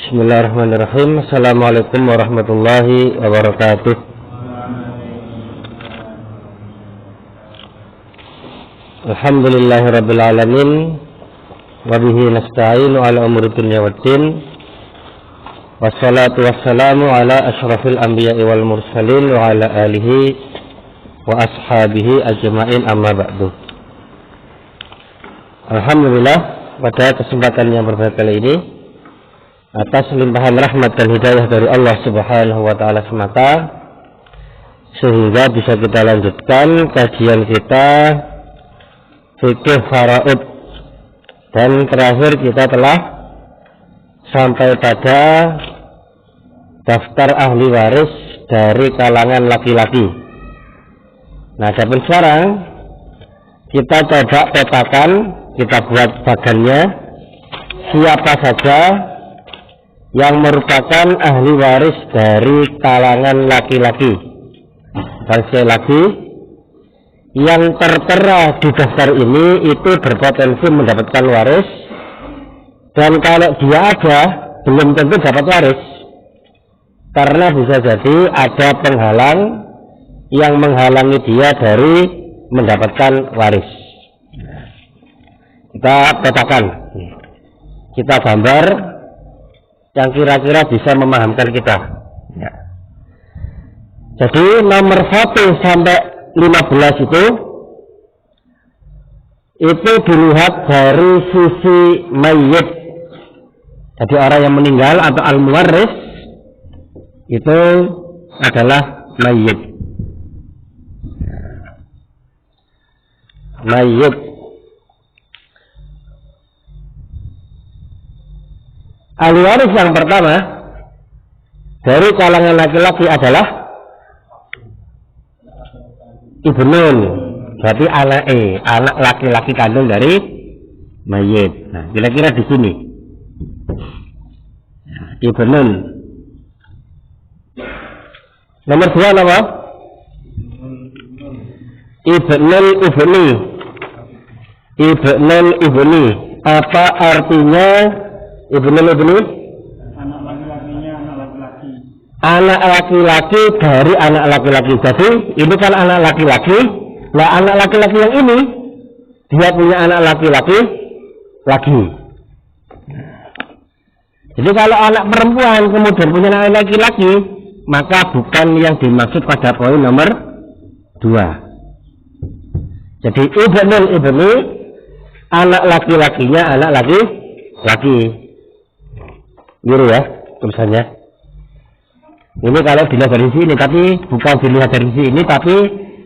Bismillahirrahmanirrahim. Assalamualaikum warahmatullahi wabarakatuh. Alhamdulillahirabbil alamin wa bihi nasta'inu ala umuri dunya waddin. Wassalatu wassalamu ala asyrafil anbiya'i wal mursalin wa ala alihi wa ashabihi ajma'in, amma ba'du. Alhamdulillah, pada kesempatan yang berbahagia kali ini, atas limpahan rahmat dan hidayah dari Allah Subhanahu wa ta'ala semata, sehingga bisa kita lanjutkan kajian kita fikih faraid, dan terakhir kita telah sampai pada daftar ahli waris dari kalangan laki-laki. Nah, adapun sekarang kita coba petakan, kita buat bagannya siapa saja yang merupakan ahli waris dari kalangan laki-laki. Dan sekali lagi, yang tertera di daftar ini itu berpotensi mendapatkan waris, dan kalau dia ada, belum tentu dapat waris, karena bisa jadi ada penghalang yang menghalangi dia dari mendapatkan waris. Kita petakan, kita gambar yang kira-kira bisa memahamkan kita. Ya. Jadi nomor 1 sampai 15 itu dilihat dari sisi mayyit. Jadi orang yang meninggal atau al-muwarris itu adalah mayyit. Mayyit. Ahli waris yang pertama dari kalangan laki-laki adalah ibnun, berarti anak laki-laki kandung dari mayit. Nah, kira-kira di sini ibnun. Nomor 2 nama ibnul ibni. Apa artinya ibnul ibni? Anak laki-lakinya anak laki-laki. Anak laki-laki dari anak laki-laki. Jadi ini kan anak laki-laki. Nah, anak laki-laki yang ini dia punya anak laki-laki lagi. Jadi kalau anak perempuan kemudian punya anak laki-laki, maka bukan yang dimaksud pada poin nomor 2. Jadi ibnul ibni, anak laki-lakinya anak laki-laki. Gitu ya tulisannya. Ini kalau dilihat dari sini, tapi bukan dilihat dari sini, tapi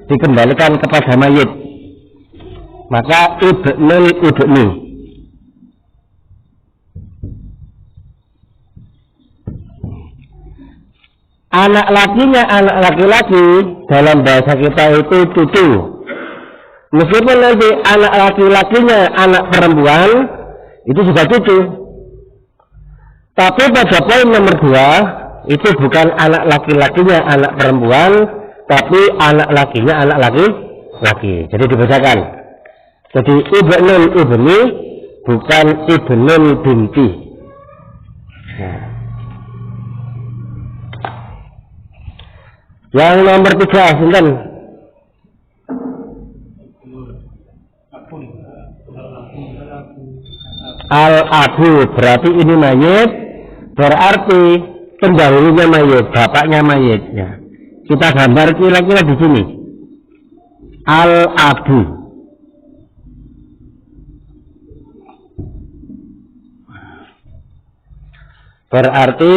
dikembalikan kepada mayit. Maka ibnul ibni. Anak lakinya anak laki-laki dalam bahasa kita itu cucu. Meskipun nanti anak laki-lakinya anak perempuan, itu juga cucu. Tapi pada poin nomor 2 itu bukan anak laki-lakinya anak perempuan, tapi anak lakinya anak laki-laki. Jadi dibedakan. Jadi ibnul ibni bukan ibnul binti. Nah. Yang nomor 3 sinten? Al-abu, berarti ini mayit, berarti pendahulunya mayit, bapaknya mayit. Ya. Kita gambar kira-kira di sini. Al-abu. Berarti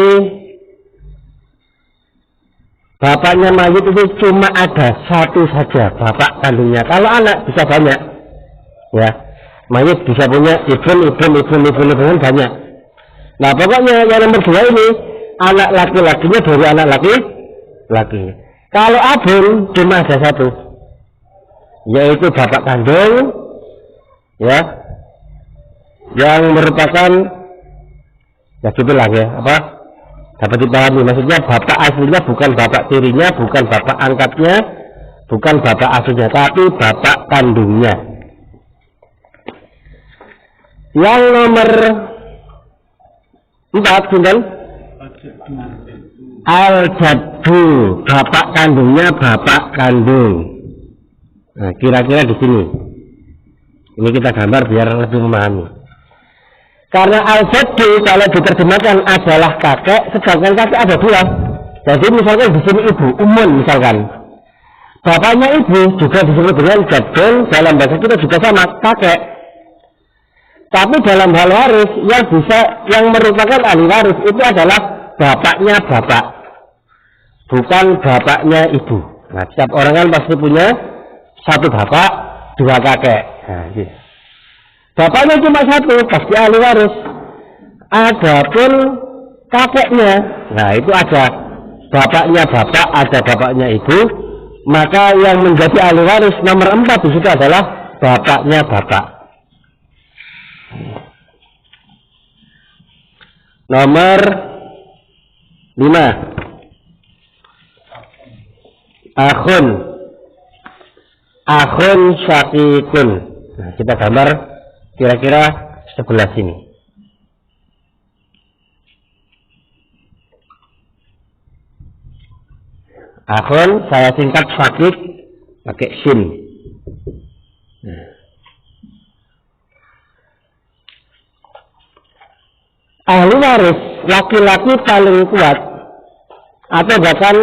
bapaknya mayit itu cuma ada satu saja, bapak kandungnya. Kalau anak bisa banyak. Ya. Mayit bisa punya ibn banyak. Nah, pokoknya yang nomor 2 ini anak laki-lakinya dari anak laki-laki. Kalau abun cuma ada satu, yaitu bapak kandung, ya, yang merupakan, ya gitulah ya, apa? Dapat dipahami, maksudnya bapak aslinya bukan bapak tirinya, bukan bapak angkatnya, bukan bapak aslinya, tapi bapak kandungnya. Yang nomor 4 sinten? Al-jaddu, bapak kandungnya bapak kandung. Nah, kira-kira di sini. Ini kita gambar biar lebih memahami. Karena al-jaddu kalau diterjemahkan adalah kakek, sedangkan kakek ada dua. Jadi misalkan di sini ibu, umun misalkan. Bapaknya ibu juga disebut dengan jaddun, dalam bahasa kita juga sama, kakek. Tapi dalam hal waris yang merupakan ahli waris itu adalah bapaknya bapak, bukan bapaknya ibu. Nah, setiap orang kan pasti punya satu bapak, dua kakek. Nah, gitu. Bapaknya cuma satu, pasti ahli waris. Adapun kakeknya, nah itu ada bapaknya bapak, ada bapaknya ibu. Maka yang menjadi ahli waris nomor 4 di situ adalah bapaknya bapak. Nomor 5. Akhun syakikun. Nah, kita gambar kira-kira sebelah sini. Akhun saya singkat syakik pakai sin. Ahli waris laki-laki paling kuat atau bahkan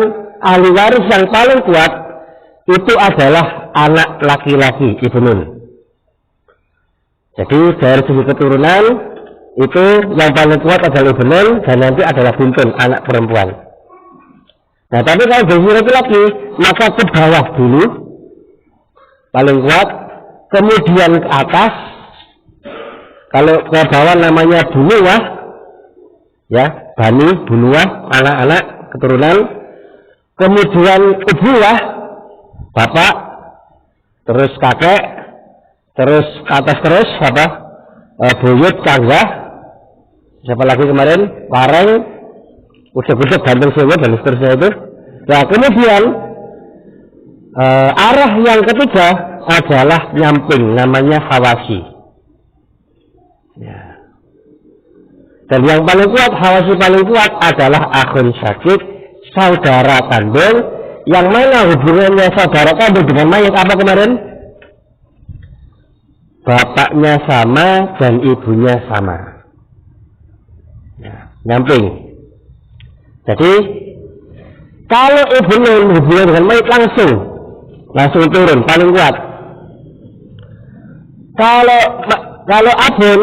ahli waris yang paling kuat itu adalah anak laki-laki, ibnun. Jadi dari segi keturunan itu yang paling kuat adalah ibnun dan nanti adalah bintun, anak perempuan. Nah, tapi kalau dari laki-laki maka ke bawah dulu paling kuat, kemudian ke atas. Kalau ke bawah namanya bunuah, ya, bani, bunuah, anak-anak keturunan. Kemudian ubuah, bapak, terus kakek, terus ke atas terus apa? Buyut, canggah, siapa lagi kemarin? Pareng, udah ganteng semua dan seterusnya itu. Nah, kemudian arah yang ketiga adalah nyamping, namanya hawasi. Ya. Dan yang paling kuat, hawasi paling kuat adalah akhun syakik, saudara kandung, yang mana hubungannya saudara kandung dengan mayat apa kemarin? Bapaknya sama dan ibunya sama. Ya, nyamping. Jadi kalau ibnun hubungan dengan mayat langsung turun paling kuat. Kalau abun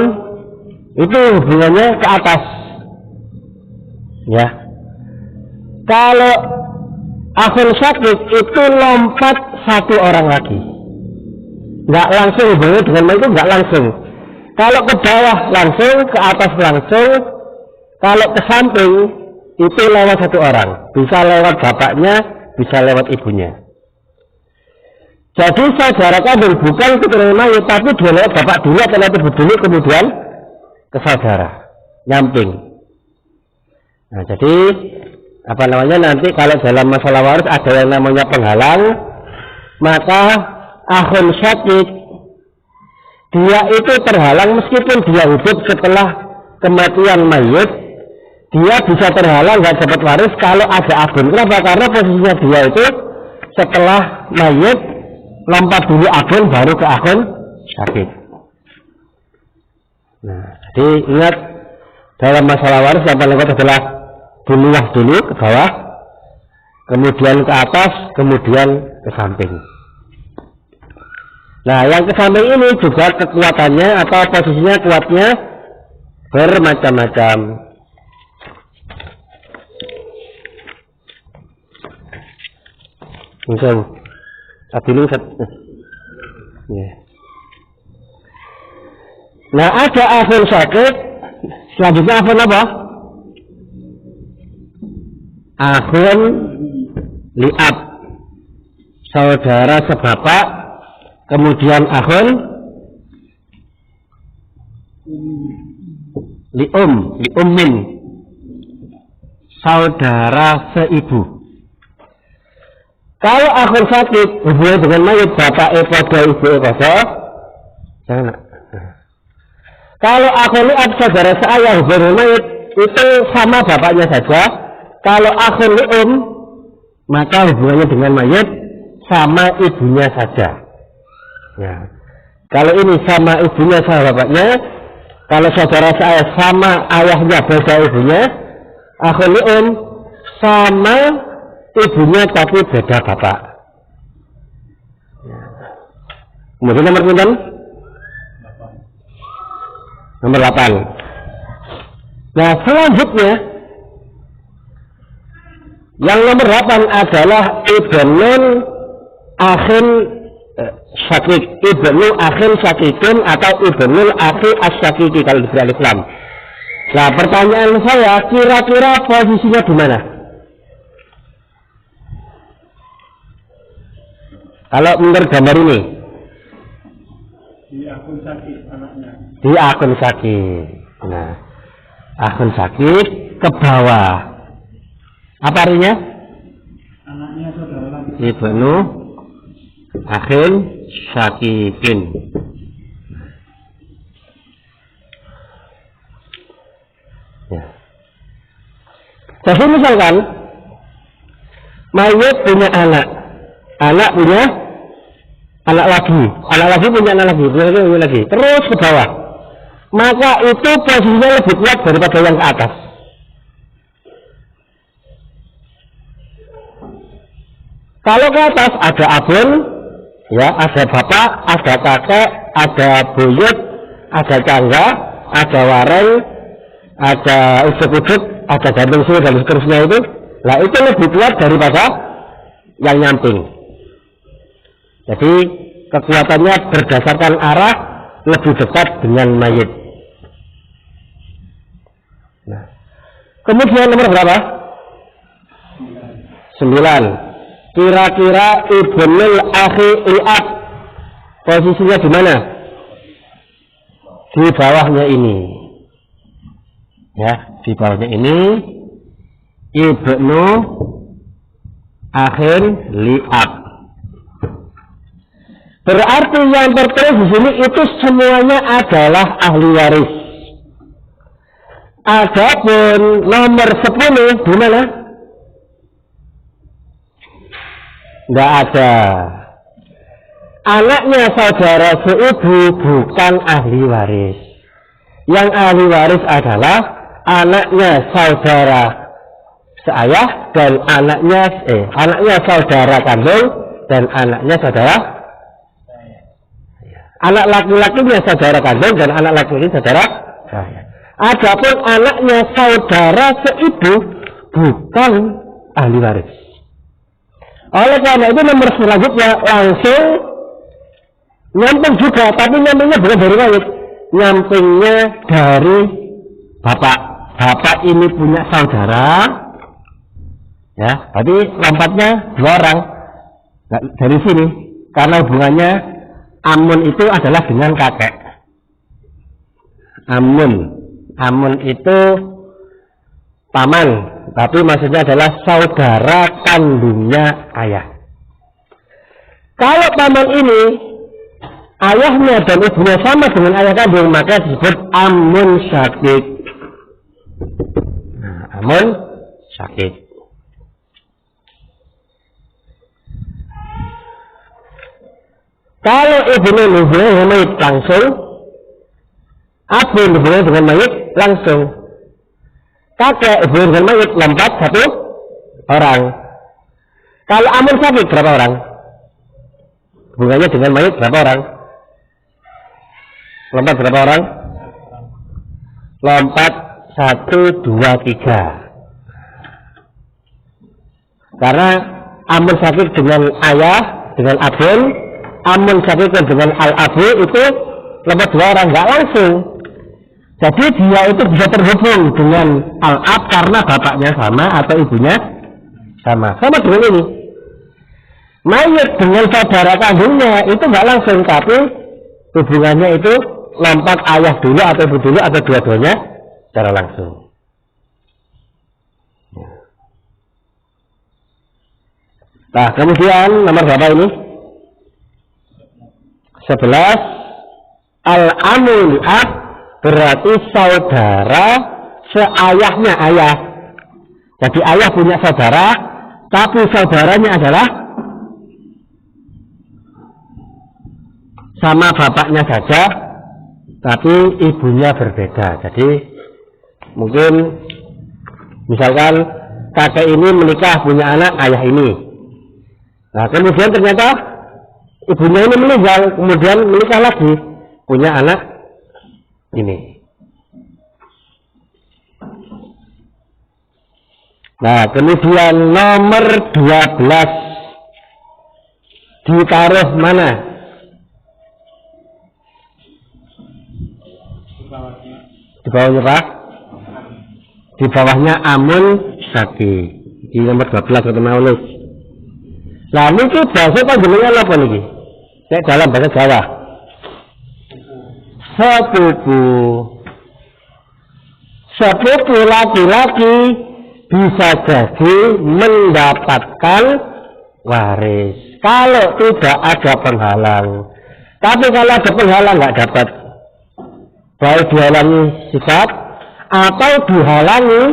itu hubungannya ke atas, ya. Kalau akhun syakik itu lompat satu orang lagi, nggak langsung hubungannya dengan mayat, itu nggak langsung. Kalau ke bawah langsung, ke atas langsung. Kalau ke samping itu lewat satu orang, bisa lewat bapaknya, bisa lewat ibunya. Jadi saudara kandung bukan keturunan mayat, tapi dia lewat bapak dulu atau lewat ibu dulu, kemudian ke saudara, nyamping. Nah, jadi apa namanya, nanti kalau dalam masalah waris ada yang namanya penghalang, maka akhun syakik dia itu terhalang meskipun dia hidup setelah kematian mayat. Dia bisa terhalang nggak dapat waris kalau ada abun. Kenapa? Karena posisinya dia itu setelah mayat lompat dulu abun baru ke akhun syakik. Nah, jadi ingat dalam masalah waris yang paling kuat adalah bunuah dulu ke bawah, kemudian ke atas, kemudian ke samping. Nah, yang ke samping ini juga kekuatannya atau posisinya kuatnya bermacam-macam. Misal, dulu ya. Nah, ada akhun syakik, selanjutnya akhun apa? Akhun li'ab, saudara sebapak, kemudian akhun li'ummin, saudara seibu. Kalau akhun syakik hubungan dengan mayat bapak pada ibu pada, jangan. Kalau akhun li'ab saudara seayah hubungan dengan mayat itu sama bapaknya saja. Kalau akhun li'um, maka hubungannya dengan mayit sama ibunya saja. Ya. Kalau ini sama ibunya sama bapaknya, kalau saudara saya sama ayahnya beda ibunya, akhun li'um sama ibunya tapi beda bapak. Ya. Kemudian nomor pinten? Nomor 8. Nah, selanjutnya yang nomor 8 adalah ibnul akhin syakik, ibnul akhin syakikin atau ibnul akhi as-syakiki kalau diberi alif lam. Nah, pertanyaan saya, kira-kira posisinya di mana? Kalau menurut gambar ini? Di akun sakit anaknya. Di akun sakit. Nah, akun sakit ke bawah. Apa artinya? Anaknya saudara lagi. Ibnu akhin syakikin. Ya. Jadi misalkan mayit punya anak punya anak lagi punya anak lagi, terus ke bawah, maka itu posisinya lebih kuat daripada yang ke atas. Kalau ke atas ada abun, ya, ada bapak, ada kakek, ada buyut, ada cangga, ada wareng, ada usuk-usuk, ada gantung suhu dan seterusnya itu. Nah, itu lebih kuat daripada yang nyamping. Jadi kekuatannya berdasarkan arah lebih dekat dengan mayit. Nah, kemudian nomor berapa? 9. Kira-kira ibnul akhi li'ab posisinya di mana? Di bawahnya ini. Ya, di bawahnya ini ibnu akhin li'ab. Berarti yang tertulis di sini itu semuanya adalah ahli waris. Adapun nomor 10 di mana? Enggak ada. Anaknya saudara seibu bukan ahli waris. Yang ahli waris adalah anaknya saudara seayah dan anaknya saudara kandung dan anaknya saudara. Anak laki-lakinya saudara kandung dan anak laki-laki saudara saya. Adapun anaknya saudara seibu bukan ahli waris. Oleh karena itu nomor selanjutnya langsung nyamping juga, tapi nyampingnya bukan dari mayit, nyampingnya dari bapak. Bapak ini punya saudara, ya, tadi lompatnya 2 orang. Nah, dari sini, karena hubungannya amun itu adalah dengan kakek. Amun itu paman, tapi maksudnya adalah saudara kandungnya ayah. Kalau paman ini ayahnya dan ibunya sama dengan ayah kandung, maka disebut amun syakik. Nah, amun syakik. Kalau ibunya hubungannya dengan mayit langsung, abun hubungannya dengan mayit langsung. Kakek hubungan dengan mayit lompat 1 orang. Kalau amun sakit berapa orang? Hubungannya dengan mayit berapa orang? Lompat berapa orang? Lompat 1, 2, 3. Karena amun sakit dengan ayah, dengan abun, amun sakit dengan al-abu itu lompat 2 orang, nggak langsung. Jadi dia itu bisa terhubung dengan al-ab karena bapaknya sama atau ibunya sama. Sama dengan ini. Mayit dengan saudara kandungnya itu nggak langsung, tapi hubungannya itu lompat ayah dulu atau ibu dulu atau dua-duanya secara langsung. Nah, kemudian nomor berapa ini? 11. Al-amul ab berarti saudara seayahnya ayah. Jadi ayah punya saudara, tapi saudaranya adalah sama bapaknya saja, tapi ibunya berbeda. Jadi mungkin misalkan kakek ini menikah punya anak ayah ini. Nah kemudian ternyata ibunya ini meninggal, kemudian menikah lagi punya anak ini. Nah kemudian nomor 12 ditaruh mana? Di bawahnya Pak? Di bawahnya amun saki. Di nomor 12 kata maulid. Nah ini bahasa panjenengan apa nih? Saya dalam bahasa Jawa. Sepupu laki-laki bisa jadi mendapatkan waris kalau tidak ada penghalang. Tapi kalau ada penghalang nggak dapat. Baik dihalangi sifat atau dihalangi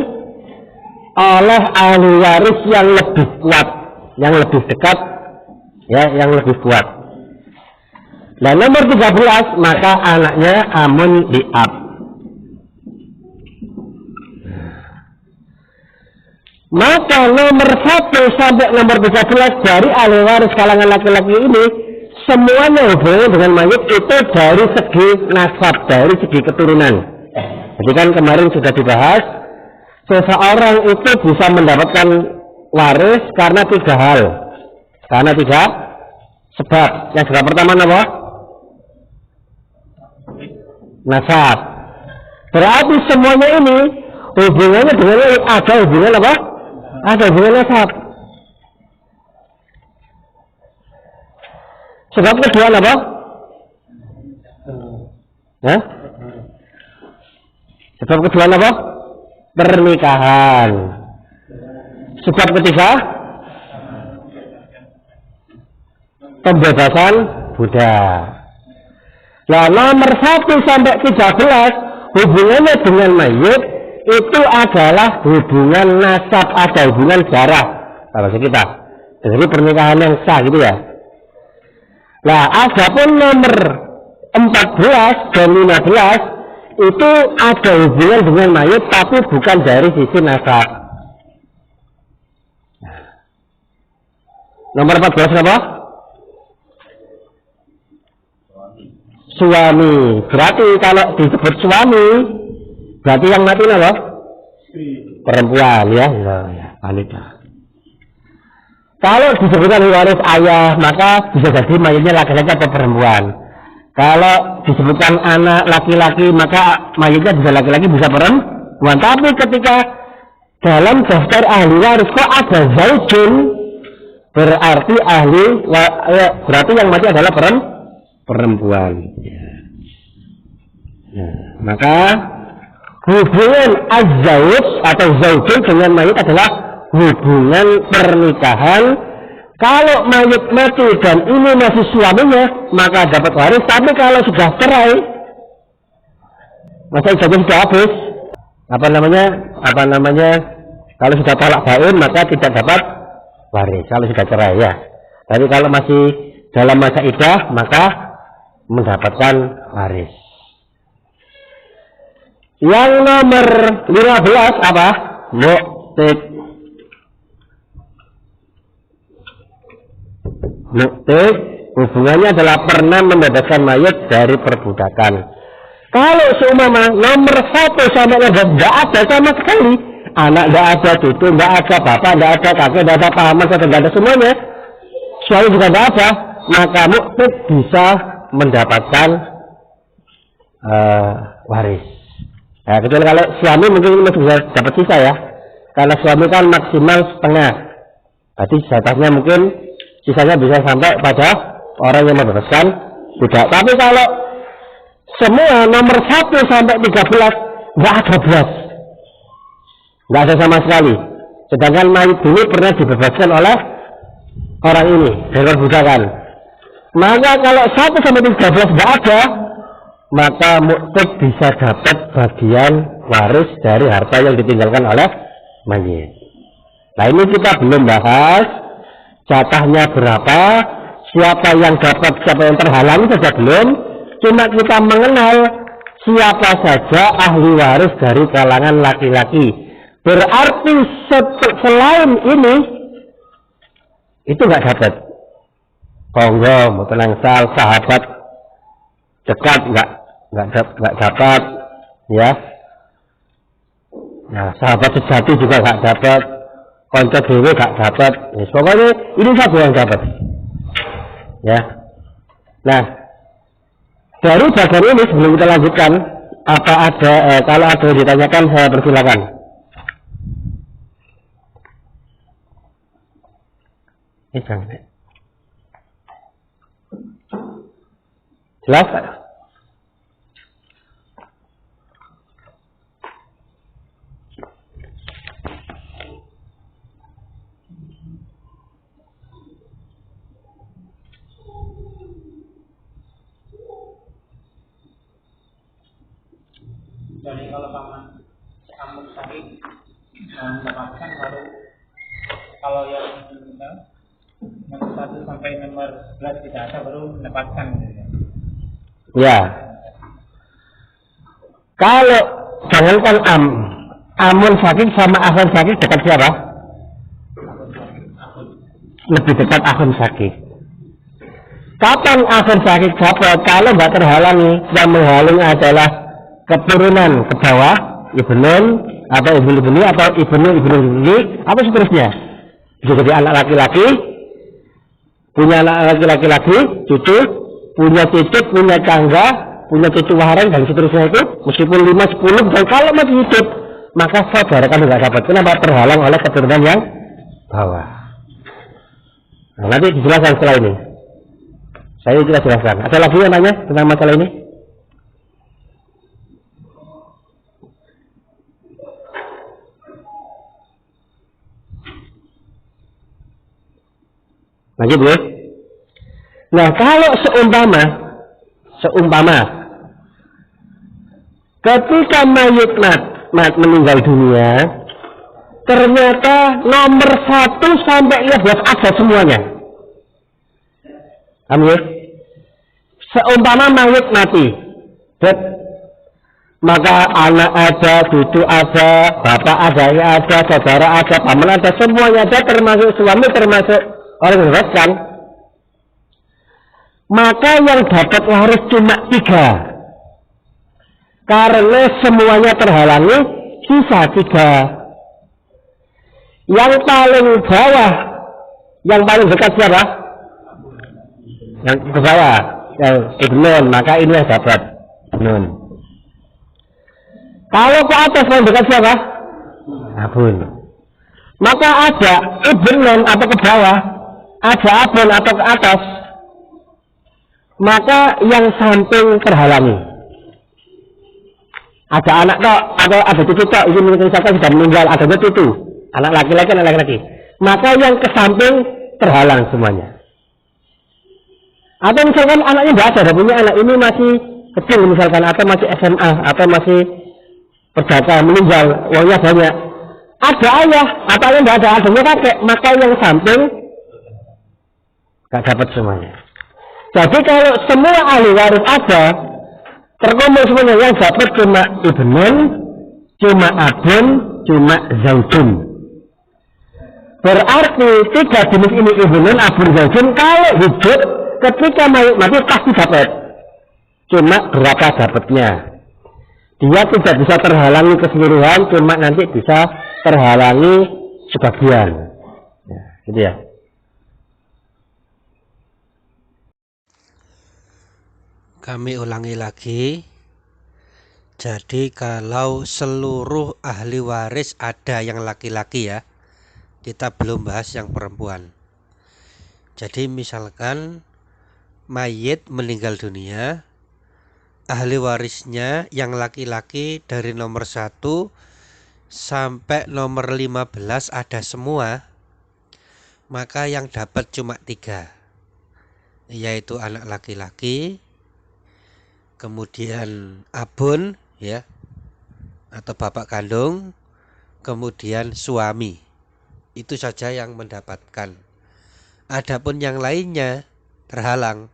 oleh ahli waris yang lebih kuat, yang lebih dekat, ya, yang lebih kuat. Nah nomor 13 maka anaknya amun diab. Maka nomor 1 sampai nomor 13 dari ahli waris kalangan laki-laki ini semuanya hubungan dengan mayit itu dari segi nasab, dari segi keturunan. Jadi kan kemarin sudah dibahas, seseorang itu bisa mendapatkan waris karena 3 hal. Karena 3 sebab. Yang sebab pertama apa? Nasab. Berarti semuanya ini hubungannya dengan ada hubungan apa? Ada hubungan nasab. Sebab kedua apa? Hah? Sebab kedua apa? Pernikahan. Sebab ketiga pembebasan budak. Nah nomor 1 sampai 13 hubungannya dengan mayit itu adalah hubungan nasab, ada hubungan darah. Kalau kita jadi pernikahan yang sah gitu ya. Nah adapun nomor 14 dan 15 itu ada hubungan dengan mayit tapi bukan dari sisi nasab. Nomor 14 apa? Suami. Berarti kalau disebut suami berarti yang mati apa? Perempuan ya. Wanita. Kalau disebutkan waris ayah maka bisa jadi mayitnya laki-laki atau perempuan. Kalau disebutkan anak laki-laki maka mayitnya bisa laki-laki bisa perempuan. Tapi ketika dalam daftar ahli waris kok ada zaujun, berarti berarti yang mati adalah perempuan. Nah, maka hubungan az-zauj atau zaujun dengan mayit adalah hubungan pernikahan. Kalau mayit mati dan ini masih suaminya maka dapat waris, tapi kalau sudah cerai masa ijazah sudah habis, apa namanya kalau sudah talak bain maka tidak dapat waris kalau sudah cerai ya. Tapi kalau masih dalam masa iddah maka mendapatkan waris. Yang nomor 15 apa? Mu'tik. Mu'tik hubungannya adalah pernah membebaskan mayit dari perbudakan. Kalau seumpama nomor 1 sampai 16 tidak ada sama sekali, anak tidak ada, cucu tidak ada, bapak tidak ada, kakek tidak ada, paman tidak ada, semuanya suami juga tidak ada, maka mu'tik bisa mendapatkan waris. Nah, kecuali kalau suami mungkin masih bisa dapat sisa ya, karena suami kan maksimal setengah, berarti jatahnya mungkin sisanya bisa sampai pada orang yang membebaskan budak. Tapi kalau semua nomor 1 sampai 13 nggak ada belas, nggak ada sama sekali. Sedangkan mayit ini pernah dibebaskan oleh orang ini dari perbudakan. Maka kalau 1 sampai 13 nggak ada, maka mu'tik bisa dapat bagian waris dari harta yang ditinggalkan oleh mayit. Nah ini kita belum bahas jatahnya berapa, siapa yang dapat, siapa yang terhalangi saja belum. Cuma kita mengenal siapa saja ahli waris dari kalangan laki-laki. Berarti selain ini itu nggak dapat. Konggo, mutenangsal, sahabat dekat nggak dapat, ya. Nah, sahabat sejati juga nggak dapat, konco dewe nggak dapat. Ya, pokoknya ini saja yang dapat, ya. Nah, dari bagian ini sebelum kita lanjutkan, apa ada kalau ada yang ditanyakan saya persilakan. Jelas? Jadi kalau paman amuk sari mendapatkan baru kalau yang nomor 1 sampai nomor 11 tidak ada baru mendapatkan. Ya. Kalau jangankan amun sakit sama akhun sakit dekat siapa? Lebih dekat akhun sakit. Kapan akhun sakit dapat? Kalau nggak terhalangi, yang menghalangi adalah keturunan ke bawah, ibnun atau ibnu atau ibnu apa seterusnya. Bisa jadi anak laki-laki, punya anak laki-laki, cucu, punya cicit, punya tangga, punya cucu wahareng dan seterusnya itu, meskipun 5, 10, dan kalau masih hidup, maka saudara kan nggak dapat. Kenapa? Terhalang oleh keturunan yang bawah. Nah, nanti dijelaskan setelah ini. Saya tidak jelaskan. Ada lagi yang nanya tentang masalah ini? Lanjut ya. Nah kalau seumpama ketika mayit meninggal dunia, ternyata nomor 1 sampai 15 ada semuanya. Amin. Seumpama mayit mati, maka anak ada, cucu ada, bapak ada, saudara ada, paman ada, semuanya ada, termasuk suami, termasuk orang yang wariskan. Maka yang dapat waris cuma 3, karena semuanya terhalangi, sisa 3. Yang paling bawah, yang paling dekat siapa? Yang ke bawah, yang ibnun, maka ini yang dapat ibnun. Kalau ke atas yang dekat siapa? Abun. Maka ada ibnun atau ke bawah, ada abun atau ke atas, maka yang samping terhalangi. Ada anak tok atau ada cucu tok, ini misalkan sudah meninggal, ada cucu, anak laki-laki, anak laki-laki, maka yang ke samping terhalang semuanya. Atau misalkan anaknya tidak ada, punya anak ini masih kecil misalkan, atau masih SMA, atau masih perdata, meninggal, uangnya banyak. Ada ayah, atau yang tidak ada, adanya kakek, maka yang samping tidak dapat semuanya. Jadi kalau semua ahli waris ada, terkumpul semuanya, yang dapat cuma ibnun, cuma abun, cuma zaujun. Berarti 3 jenis ini ibnun, abun, zaujun, kalau hidup ketika mati pasti dapat. Cuma berapa dapatnya? Dia tidak bisa terhalangi keseluruhan, cuma nanti bisa terhalangi sebagian. Ya, gitu ya. Kami ulangi lagi. Jadi kalau seluruh ahli waris ada yang laki-laki ya, kita belum bahas yang perempuan. Jadi misalkan mayit meninggal dunia, ahli warisnya yang laki-laki dari nomor 1 sampai nomor 15 ada semua, maka yang dapat cuma 3, yaitu anak laki-laki, kemudian abun ya, atau bapak kandung, kemudian suami. Itu saja yang mendapatkan. Adapun yang lainnya terhalang,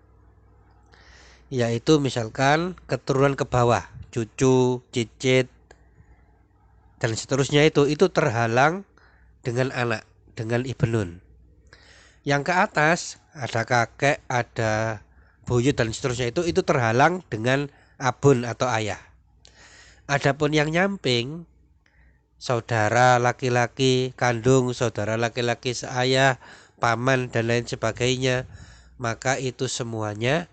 yaitu misalkan keturunan ke bawah, cucu, cicit, dan seterusnya itu terhalang dengan anak, dengan ibnun. Yang ke atas ada kakek, ada buyut dan seterusnya itu terhalang dengan abun atau ayah. Adapun yang nyamping, saudara laki-laki kandung, saudara laki-laki seayah, paman dan lain sebagainya, maka itu semuanya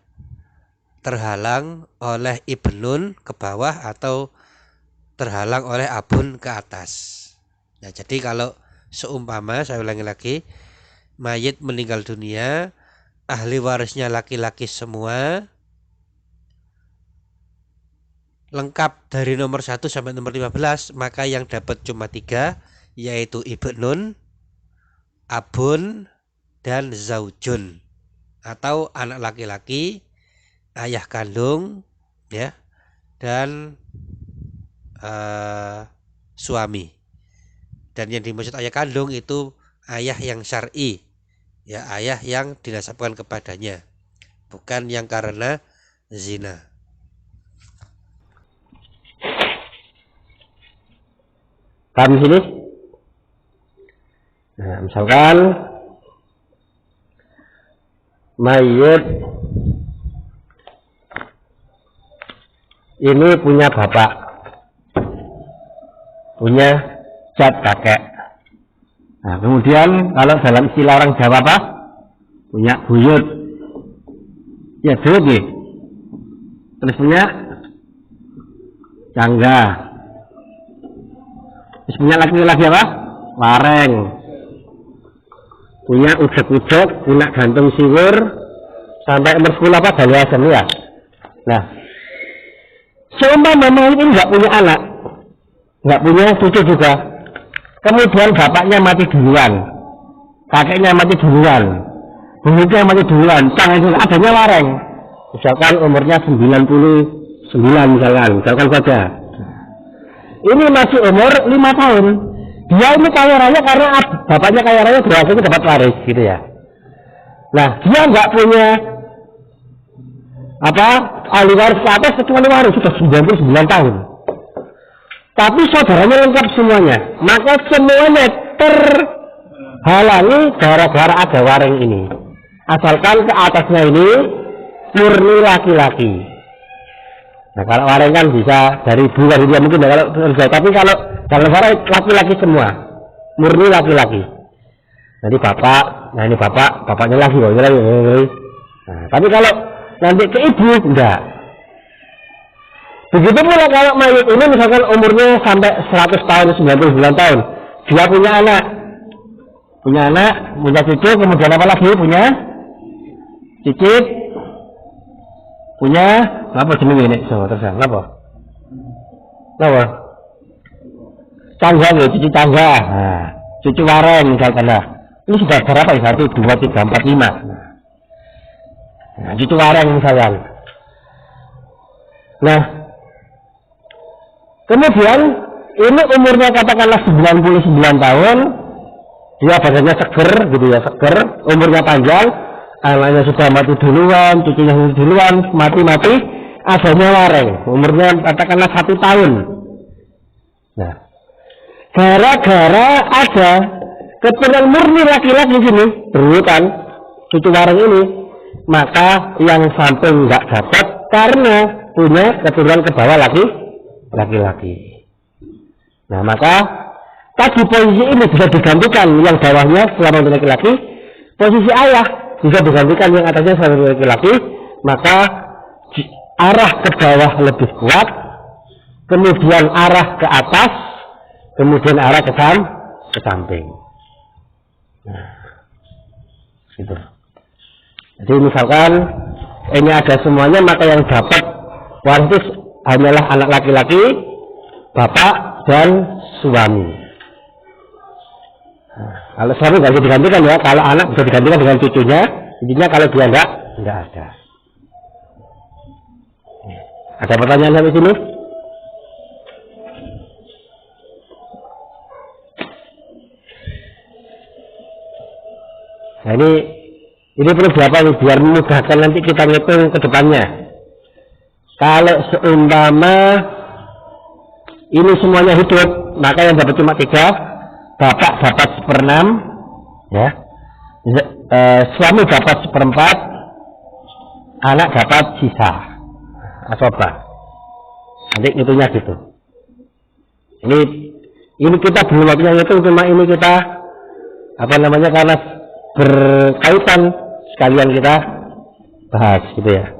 terhalang oleh ibnun ke bawah atau terhalang oleh abun ke atas. Nah, jadi kalau seumpama, saya ulangi lagi, mayit meninggal dunia, ahli warisnya laki-laki semua, lengkap dari nomor 1 sampai nomor 15, maka yang dapat cuma 3, yaitu ibnun, abun, dan zaujun, atau anak laki-laki, ayah kandung, ya, dan suami. Dan yang dimaksud ayah kandung itu ayah yang syar'i, ya, ayah yang dinasabkan kepadanya, bukan yang karena zina. Paham sini? Nah, misalkan mayit ini punya bapak, punya jad kakek. Nah, kemudian kalau dalam istilah orang Jawa apa? Punya buyut. Ya, buyut nih. Terus punya cangga. Terus punya laki-laki apa? Wareng. Punya ujek-ujek, punya gantung siwur, sampai umur 10 apa? Baliasem ya. Nah, seumpama mama ini nggak punya anak, nggak punya cucu juga, kemudian bapaknya mati duluan, kakeknya mati duluan, buyutnya mati duluan, tangan adanya wareng, misalkan umurnya 99 misalkan saja, ini masih umur 5 tahun, dia ini kaya raya karena bapaknya kaya raya, berhasil dapat waris gitu ya. Nah, dia nggak punya ahli waris ke atas, kecuali waris sudah 99 tahun. Tapi saudaranya lengkap semuanya, maka semuanya terhalangi gara-gara ada wareng ini. Asalkan ke atasnya ini murni laki-laki. Nah, kalau wareng kan bisa dari dua dia mungkin, kalau kerja, tapi kalau wareng laki-laki semua, murni laki-laki. Nanti bapak, nah ini bapaknya lagi, nah, tapi kalau nanti ke ibu enggak. Begitu pula kalau mayit ini misalkan umurnya sampai 100 tahun, 99 tahun, dia punya anak, punya cucu, kemudian apa lagi? Punya cicit, punya apa jenenge ini? So, terus apa? Apa? Tangga nih, cucu tangga. Nah, cucu wareng misalkan lah. Ini sudah berapa ya? 1, 2, 3, 4, 5. Nah, cucu wareng misalkan. Nah, kemudian ini umurnya katakanlah 99 tahun, dia badannya seger gitu ya, seger, umurnya panjang, anaknya sudah mati duluan, cucunya duluan, mati, adanya wareng, umurnya katakanlah 1 tahun. Nah, gara-gara ada keturunan murni laki-laki sini, berurutan, cucu wareng ini, maka yang samping nggak dapat karena punya keturunan ke bawah laki-laki. Nah, maka tadi posisi ini bisa digantikan yang bawahnya selama untuk laki-laki, posisi ayah bisa digantikan yang atasnya selama untuk laki-laki, maka arah ke bawah lebih kuat, kemudian arah ke atas, kemudian arah ke samping. Nah, gitu. Jadi misalkan ini ada semuanya, maka yang dapat waris hanyalah anak laki-laki, bapak dan suami. Nah, kalau suami nggak bisa digantikan ya, kalau anak bisa digantikan dengan cucunya, kalau dia enggak ada. Ada pertanyaan sampai sini? Nah, ini perlu diapain biar memudahkan nanti kita ngitung ke depannya. Kalau seumpama ini semuanya hidup, maka yang dapat cuma 3, bapak dapat 1/6, ya, suami dapat 1/4, anak dapat sisa, asobah. Nanti hitungnya gitu. Ini kita belum waktunya ngitung, cuma ini kita karena berkaitan sekalian kita bahas gitu ya.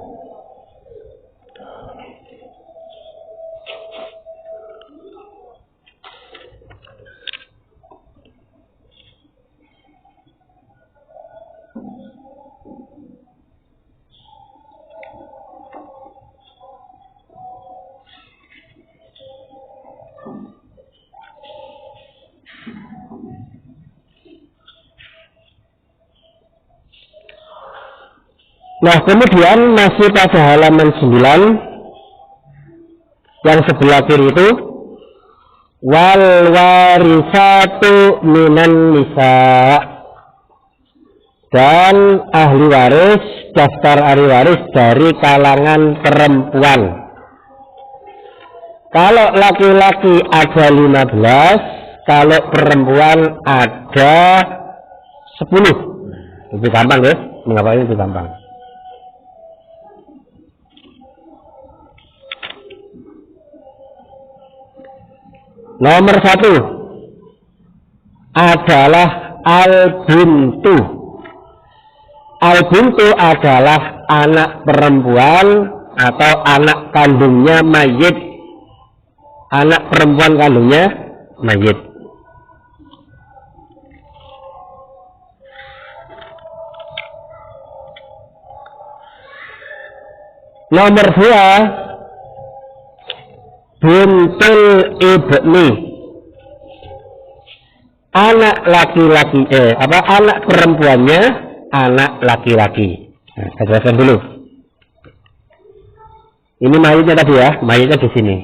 Nah, kemudian masih pada halaman 9 yang sebelah kiri itu, wal warisatu minan nisa, dan ahli waris, daftar ahli waris dari kalangan perempuan. Kalau laki-laki ada 15, kalau perempuan ada 10. Lebih gampang ya, mengapa ini lebih gampang? Nomor 1 adalah al-bintu. Al-bintu adalah anak perempuan atau anak kandungnya mayit. Anak perempuan kandungnya mayit. Nomor 2 bintul ibni, anak laki-laki, anak perempuannya anak laki-laki. Nah, saya jelaskan dulu. Ini mayitnya tadi ya, mayitnya di sini.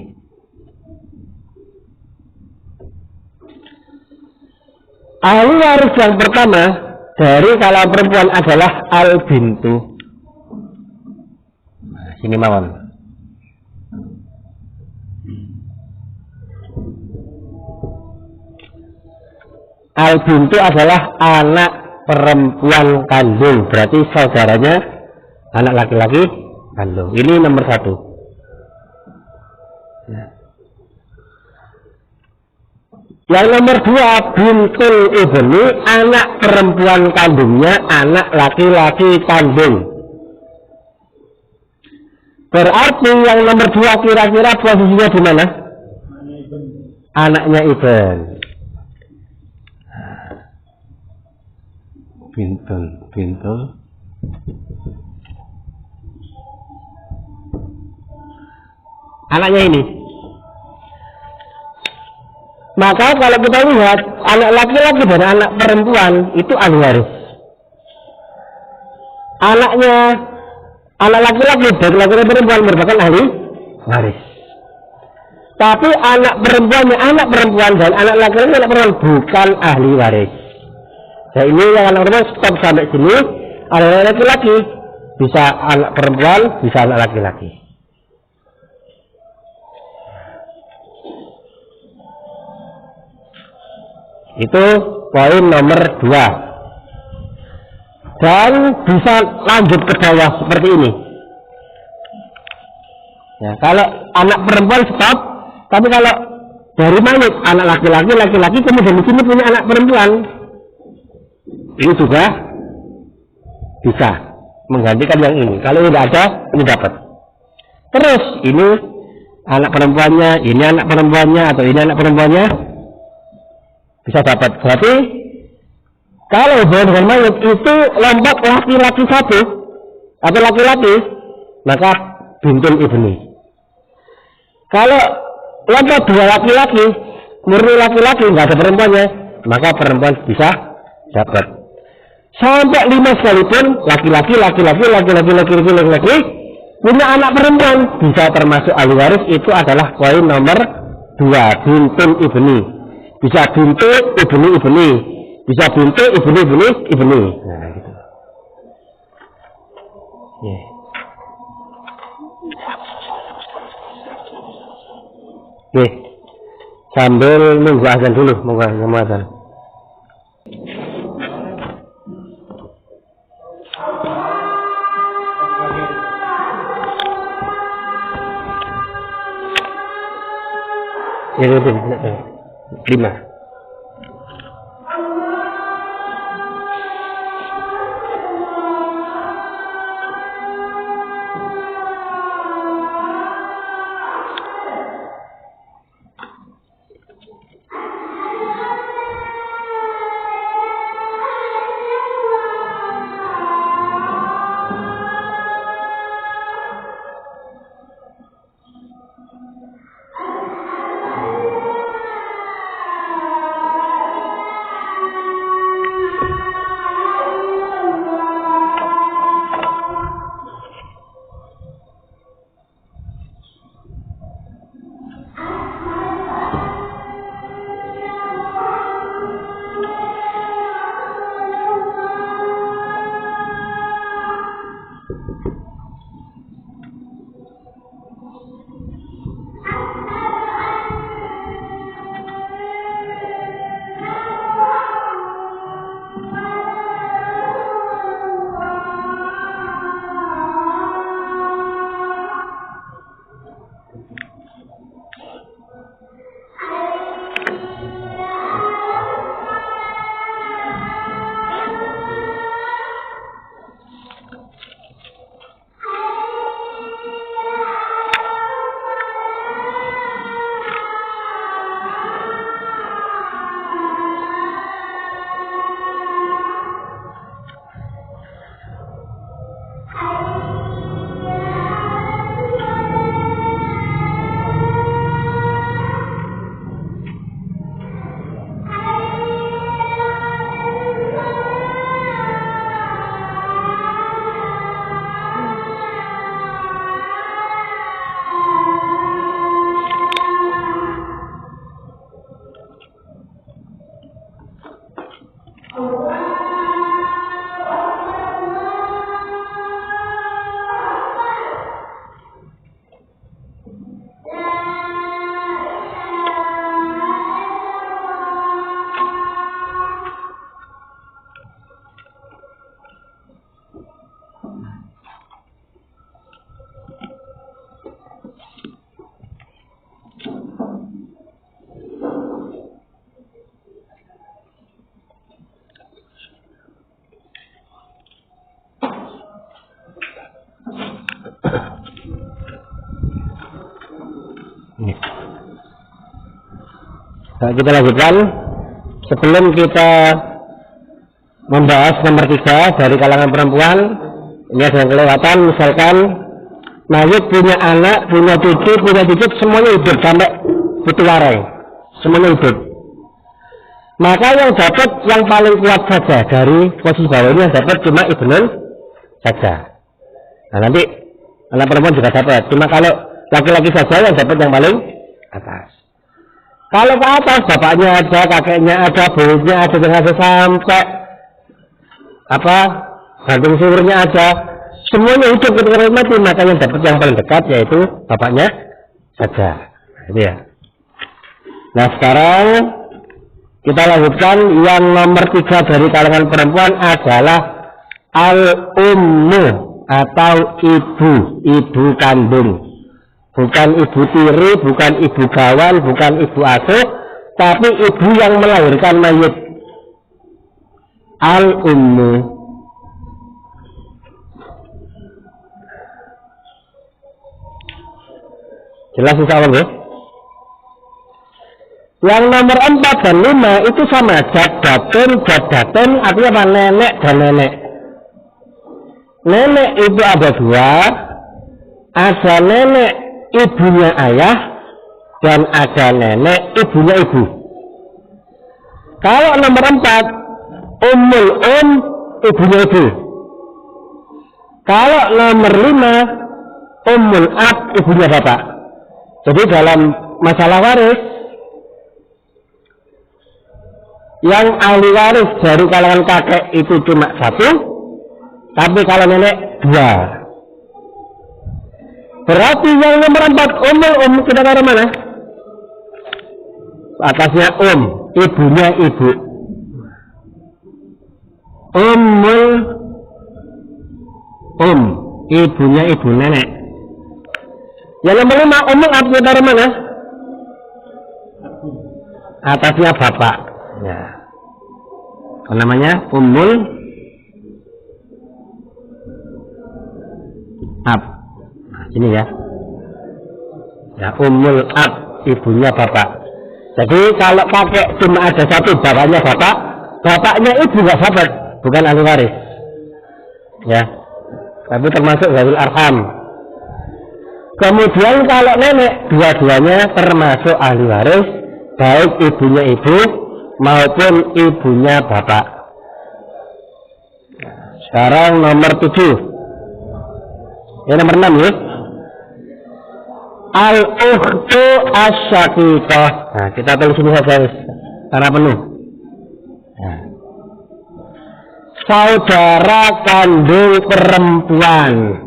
Ahli waris yang pertama dari kalangan perempuan adalah al-bintu. Nah, sini mawon. Al-bintu adalah anak perempuan kandung, berarti saudaranya anak laki-laki kandung. Ini nomor 1. Yang nomor 2 bintul ibni, anak perempuan kandungnya anak laki-laki kandung. Berarti yang nomor 2 kira-kira posisinya di mana? Anaknya ibn. Bintul. Anaknya ini. Maka kalau kita lihat anak laki-laki dan anak perempuan itu ahli waris. Anak laki-laki dan laki-laki perempuan merupakan ahli waris. Tapi anak perempuan dan anak laki-laki anak perempuan bukan ahli waris. Nah, ini yang anak perempuan stop sampai sini. Anak laki-laki bisa anak perempuan, bisa anak laki-laki. Itu poin nomor 2. Dan bisa lanjut ke bawah seperti ini. Ya, kalau anak perempuan stop, tapi kalau dari mayit anak laki-laki, kemudian di sini punya anak perempuan, ini juga bisa menggantikan yang ini. Kalau tidak ada, ini dapat. Terus ini anak perempuannya, ini anak perempuannya, atau ini anak perempuannya bisa dapat. Berarti kalau hubungan dengan mayit itu lompat laki-laki 1 atau laki-laki, maka bintul ibni. Kalau lompat 2 laki-laki, murni laki-laki, nggak ada perempuannya, maka perempuan bisa dapat. Sampai 5 sekalipun laki-laki punya anak perempuan bisa termasuk ahli waris. Itu adalah poin nomor 2, bintul ibni. Bisa bintu ibni, bisa bintu ibni. Nah, Ya. Oke. Sambil nunggu azan dulu, nunggu azan. Ya, 5. Nah, kita lanjutkan. Sebelum kita membahas nomor 3 dari kalangan perempuan, ini ada yang kelewatan. Misalkan mayit punya anak, punya cucu, semuanya hidup sampai putu warai, semuanya hidup. Maka yang dapat yang paling kuat saja dari posisi bawah ini, yang dapat cuma ibnun saja. Nah, nanti anak perempuan juga dapat, cuma kalau laki-laki saja yang dapat yang paling atas. Kalau ke atas, bapaknya ada, kakeknya ada, buyutnya ada, dengan sampai gantung sumurnya ada, semuanya hidup ketika mati, maka yang dapat yang paling dekat yaitu bapaknya saja. Itu ya. Nah, sekarang kita lanjutkan. Yang nomor 3 dari kalangan perempuan adalah al-ummu atau ibu kandung. Bukan ibu tiri, bukan ibu gawan, bukan ibu asuh, tapi ibu yang melahirkan mayit. Al-ummu. Jelas insyaallah ya? Yang nomor 4 dan 5 itu sama, jadaten, artinya apa? Nenek dan nenek. Nenek itu ada 2, ada nenek ibunya ayah dan ada nenek ibunya ibu. Kalau nomor 4 ummul ibunya ibu. Kalau nomor 5 ummul ab ibunya bapak. Jadi dalam masalah waris, yang ahli waris dari kalangan kakek itu cuma 1, tapi kalau nenek 2. Berarti yang nomor 4 umul kita taruh mana? Atasnya ibunya ibu. Ibunya ibu nenek. Yang nomor 5 umul kita taruh mana? Atasnya bapak. Ya. Apa namanya? Ummul ab. Nah, ini ya. Ya, ummul ab, ibunya bapak. Jadi kalau pakai cuma ada satu bapaknya bapak, bapaknya ibu nggak dapat, bukan ahli waris. Ya. Tapi termasuk zawil arham. Kemudian kalau nenek, dua-duanya termasuk ahli waris, baik ibunya ibu maupun ibunya bapak. Sekarang nomor 7. Yang nomor 6 ya. Al-ukhtu asyaqiqah. Nah, kita tulis ini saja karena penuh. Nah. Saudara kandung perempuan.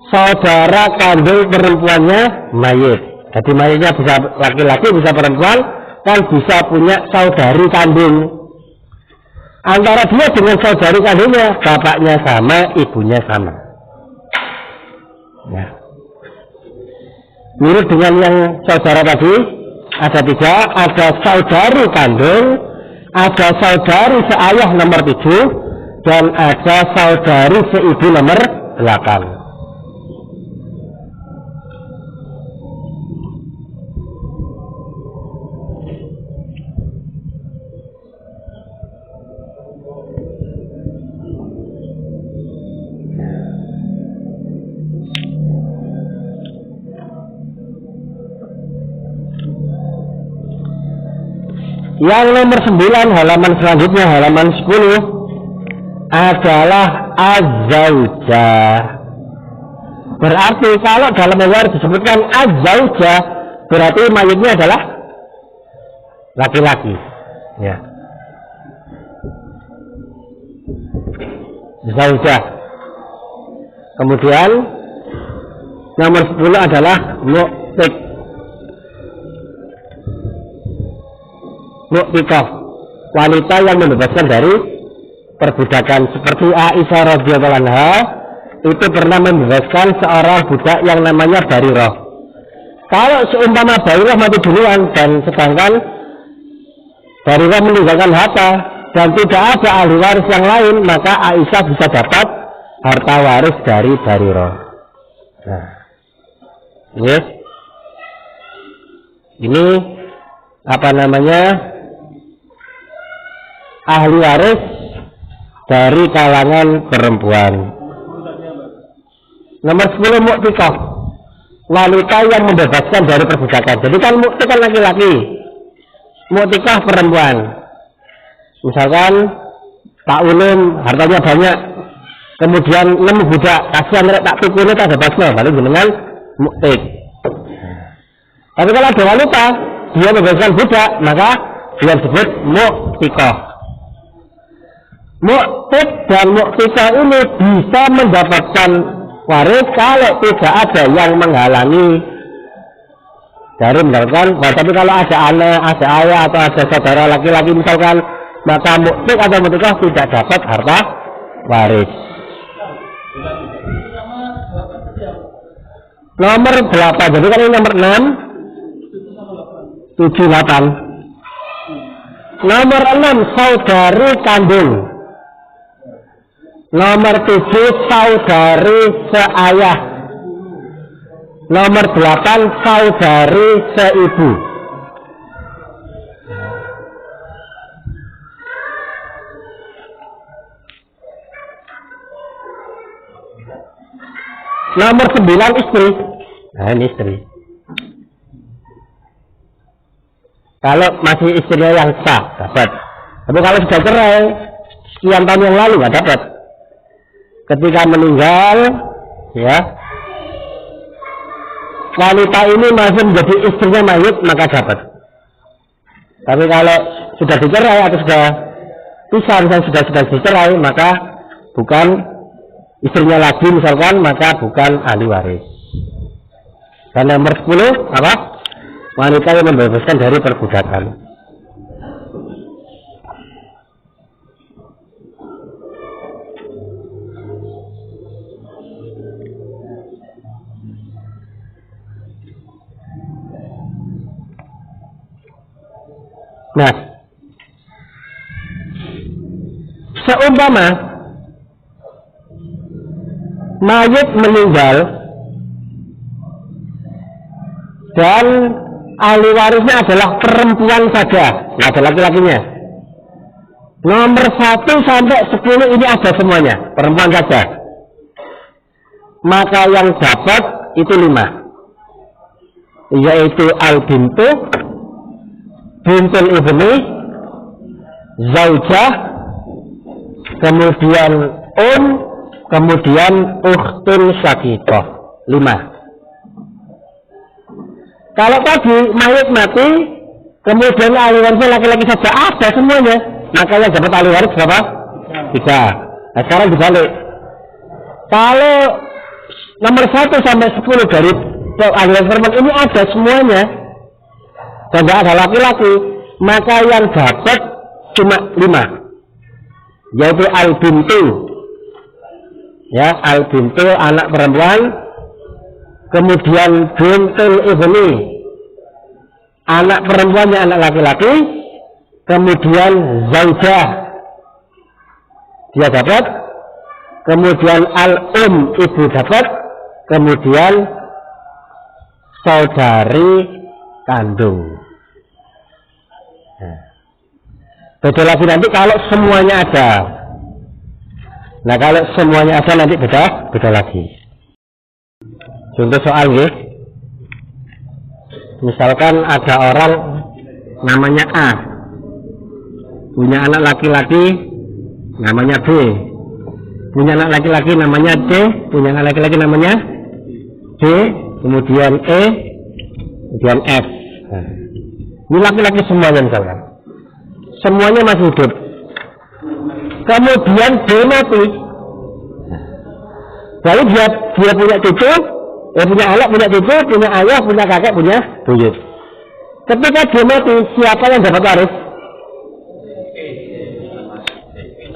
Saudara kandung perempuannya mayit. Jadi mayitnya bisa laki-laki, bisa perempuan, kan bisa punya saudari kandung. Antara dia dengan saudari kandungnya, bapaknya sama, ibunya sama. Ya. Mirip dengan yang saudara tadi, ada 3, ada saudari kandung, ada saudari seayah nomor 7, dan ada saudari seibu nomor 8. Yang nomor 9 halaman selanjutnya, halaman 10 adalah az-zaujah. Berarti kalau dalam waris disebutkan az-zaujah, berarti mayitnya adalah laki-laki. Ya. Zaujah. Kemudian nomor 10 adalah mu'tik. Mu'tikah, wanita yang membebaskan dari perbudakan, seperti Aisyah radhiyallahu anha itu pernah membebaskan seorang budak yang namanya Barirah. Kalau seumpama Barirah mati duluan dan sedangkan Barirah meninggalkan harta dan tidak ada ahli waris yang lain, maka Aisyah bisa dapat harta waris dari Barirah. Nah, yes. Ini apa namanya? Ahli waris dari kalangan perempuan. Nomor 10 mu'tikah, wanita yang membebaskan dari perbudakan. Jadi kan mu'tik kan laki-laki, mu'tikah perempuan. Misalkan Pak Ulum hartanya banyak, kemudian 6 budak, kasihan mereka tak tukune tak bebasnya, lalu dengan mu'tik. Tapi kalau ada wanita dia membebaskan budak, maka dia disebut mu'tikah. Mu'tik dan mu'tikah ini bisa mendapatkan waris kalau tidak ada yang menghalangi dari mendapatkan. Nah, tapi kalau ada anak, ada ayah atau ada saudara laki-laki misalkan, maka mu'tik atau mu'tikah tidak dapat harta waris. Nomor 8, jadi kan ini nomor 6, 7, 8. Nomor 6 saudari kandung. Nomor 7 saudari seayah. Nomor 8 saudari seibu. Nomor 9 istri. Nah, ini istri. Kalau masih istrinya yang sah, dapat. Tapi kalau sudah cerai, sekian tahun yang lalu nggak dapat. Ketika meninggal, ya, wanita ini masih menjadi istrinya mayit, maka dapat. Tapi kalau sudah dicerai atau sudah pisah, misalnya sudah dicerai, maka bukan istrinya lagi misalkan, maka bukan ahli waris. Dan nomor 10 apa? Wanita yang membebaskan dari perbudakan. Nah, seumpama mayit meninggal dan ahli warisnya adalah perempuan saja, nggak ada laki-lakinya. Nomor 1 sampai 10 ini ada semuanya, perempuan saja. Maka yang dapat itu 5, yaitu al-bintu, bintul ibni, zaujah, kemudian kemudian ukhtun syaqiqah. 5. Kalau tadi mayit mati, kemudian ahli warisnya laki-laki saja, ada semuanya, maka yang dapat ahli waris berapa? 3. Nah, sekarang dibalik. Kalau nomor 1 sampai 10 dari ahli waris perempuan ini ada semuanya dan tidak ada laki-laki, maka yang dapat cuma 5, yaitu al-bintu, ya, al-bintu anak perempuan, kemudian bintul ibni anak perempuannya anak laki-laki, kemudian zaujah dia dapat, kemudian al-um ibu dapat, kemudian saudari kandung. Beda lagi nanti kalau semuanya ada. Nah, kalau semuanya ada nanti beda lagi. Contoh soal ya. Misalkan ada orang namanya A, punya anak laki-laki namanya B, punya anak laki-laki namanya C, punya anak laki-laki namanya D, kemudian E, kemudian F. Nah, ini laki-laki semuanya misalkan. Semuanya masih hidup. Kemudian D mati. Lalu dia punya cucu, punya anak, punya cucu, punya ayah, punya kakek, punya buyut. Ketika dia mati, siapa yang dapat waris?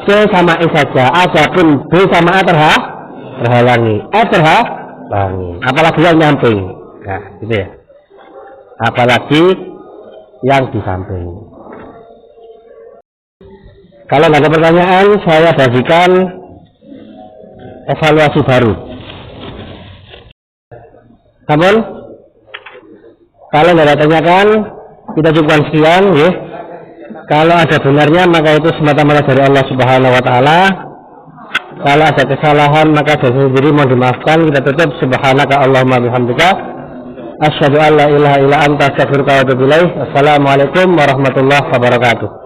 C sama E saja. Adapun B sama A terhalangi. F terhalangi. Apalagi yang nyamping. Nah, gitu ya. Apalagi yang di samping. Kalau nggak ada pertanyaan, saya bagikan evaluasi baru. Namun, kalau nggak ada tanyakan, kita cukupkan sekian, ya. Kalau ada benarnya, maka itu semata-mata dari Allah Subhanahu Wa Taala. Kalau ada kesalahan, maka dari sendiri mohon dimaafkan. Kita tutup. Subhanaka Allahumma bihamdika, asyhadu an la ilaha illa anta, astaghfiruka wa atubu ilaik. Assalamualaikum warahmatullahi wabarakatuh.